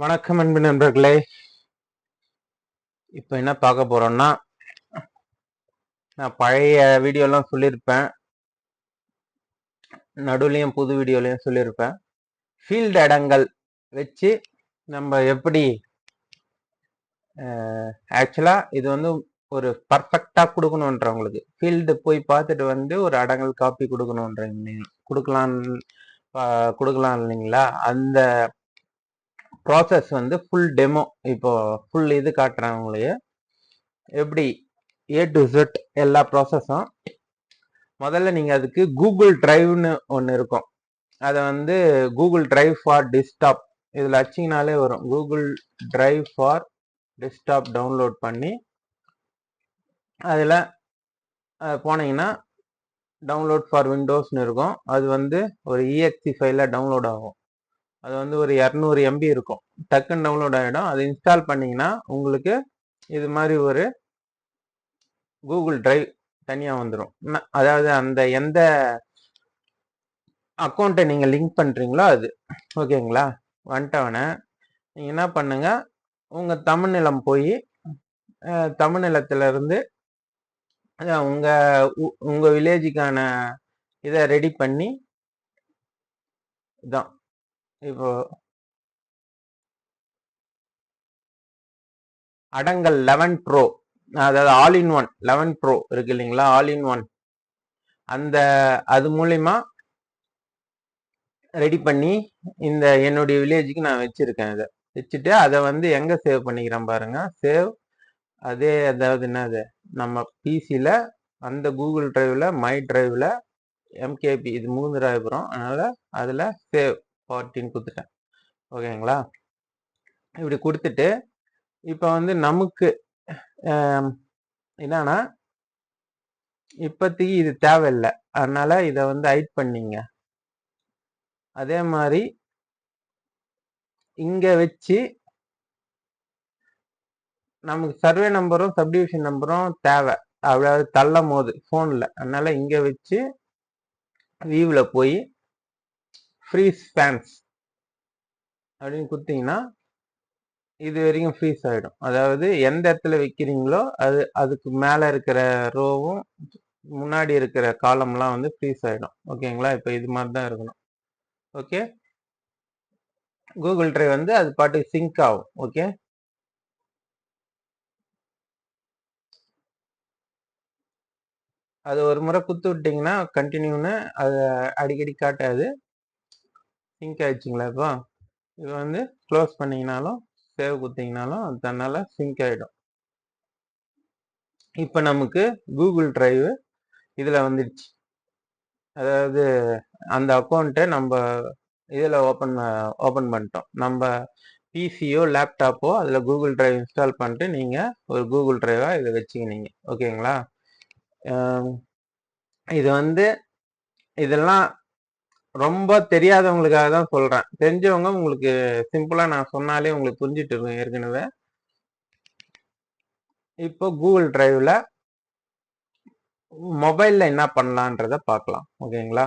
வணக்கம் அன்பு நண்பர்களே. இப்போ என்ன பார்க்க போறோம்னா, நான் பழைய வீடியோலாம் சொல்லியிருப்பேன், நடுவுலையும் புது வீடியோலையும் சொல்லியிருப்பேன். ஃபீல்டு இடங்கள் வச்சு நம்ம எப்படி ஆக்சுவலா இது வந்து ஒரு பர்ஃபெக்டா கொடுக்கணுன்றவங்களுக்கு ஃபீல்டு போய் பார்த்துட்டு வந்து ஒரு அடங்கல் காப்பி கொடுக்கலாம் இல்லைங்களா? அந்த ப்ராசஸ் வந்து ஃபுல் டெமோ இப்போ ஃபுல் இது காட்டுறவங்களையே எப்படி ஏ டு Z எல்லா ப்ராசஸும். முதல்ல நீங்க அதுக்கு கூகுள் டிரைவ்னு ஒன்று இருக்கும். அதை வந்து கூகுள் டிரைவ் ஃபார் டெஸ்க்டாப் இதில் அச்சிங்கனாலே வரும். Google drive for desktop download பண்ணி அதில் போனீங்கன்னா டவுன்லோட் ஃபார் விண்டோஸ்னு இருக்கும். அது வந்து ஒரு EXE ஃபைலில் டவுன்லோட் ஆகும். அது வந்து ஒரு 200 MB இருக்கும். டக்குன்னு டவுன்லோட் ஆகிடும். அது இன்ஸ்டால் பண்ணிங்கன்னா உங்களுக்கு இது மாதிரி ஒரு கூகுள் டிரைவ் தனியாக வந்துடும். அதாவது அந்த எந்த அக்கௌண்ட்டை நீங்கள் லிங்க் பண்ணுறீங்களோ அது ஓகேங்களா. வந்துட்டவனே நீங்கள் என்ன பண்ணுங்க, உங்கள் தமிழ்நிலம் போய் தமிழ்நிலத்திலிருந்து உங்கள் வில்லேஜுக்கான இதை ரெடி பண்ணி இதான் இப்போ அடங்கல் 11 Pro, அதாவது ஆல் இன் ஒன் 11 Pro இருக்கு இல்லைங்களா, ஆல் இன் ஒன், அந்த அது மூலிமா ரெடி பண்ணி இந்த என்னுடைய வில்லேஜுக்கு நான் வச்சிருக்கேன். இதை வச்சுட்டு அதை வந்து எங்க சேவ் பண்ணிக்கிறேன் பாருங்க. சேவ் அதே அதாவது என்னது நம்ம பிசியில் அந்த கூகுள் டிரைவில் மை டிரைவில் MKB இது 3 டிரைவ் வரும். அதனால அதில் சேவ் பார்ட்டின்னு கொடுத்துட்டேன். ஓகேங்களா. இப்படி கொடுத்துட்டு இப்போ வந்து நமக்கு என்னன்னா இப்போதைக்கு இது தேவையில்லை, அதனால இதை வந்து ஹைட் பண்ணிங்க. அதே மாதிரி இங்க வச்சு நமக்கு சர்வே நம்பரும் சப்டிவிஷன் நம்பரும் தேவை, அதாவது தள்ளும் போது ஃபோனில். அதனால இங்க வச்சு வியூவில் போய் ஃப்ரீஸ் ஸ்பேன்ஸ் அப்படின்னு கொடுத்தீங்கன்னா இது வரைக்கும் ஃப்ரீஸ் ஆகிடும். அதாவது எந்த இடத்துல வைக்கிறீங்களோ அதுக்கு மேலே இருக்கிற ரோவும் முன்னாடி இருக்கிற காலம்லாம் வந்து ஃப்ரீஸ் ஆகிடும். ஓகேங்களா. இப்போ இது மாதிரி தான் இருக்கணும். ஓகே. கூகுள் டிரைவ் வந்து அது பாட்டுக்கு சிங்க் ஆகும். ஓகே. அது ஒரு முறை குத்து விட்டிங்கன்னா கண்டினியூன்னு அது அடிக்கடி காட்டாது. சிங்க் ஆயிடுச்சுங்களா. இப்போ வந்து க்ளோஸ் பண்ணிங்கனாலும் சேவ் குத்திங்கனாலும் அது தன்னால் சிங்க் ஆகிடும். இப்போ நமக்கு கூகுள் டிரைவ் இதில் வந்துடுச்சு. அதாவது அந்த அக்கௌண்ட்டை நம்ம இதில் ஓப்பன் பண்ணிட்டோம். நம்ம பிசியோ லேப்டாப்போ அதில் கூகுள் டிரைவ் இன்ஸ்டால் பண்ணிட்டு நீங்கள் ஒரு கூகுள் டிரைவாக இதை வச்சுக்கினீங்க. ஓகேங்களா. இது வந்து இதெல்லாம் ரொம்ப தெரியாதவங்களுக்காக தான் சொல்கிறேன். தெரிஞ்சவங்க உங்களுக்கு சிம்பிளாக நான் சொன்னாலே உங்களுக்கு புரிஞ்சுட்டு இருக்கும் ஏற்கனவே. இப்போ கூகுள் டிரைவில் மொபைலில் என்ன பண்ணலான்றதை பார்க்கலாம். ஓகேங்களா.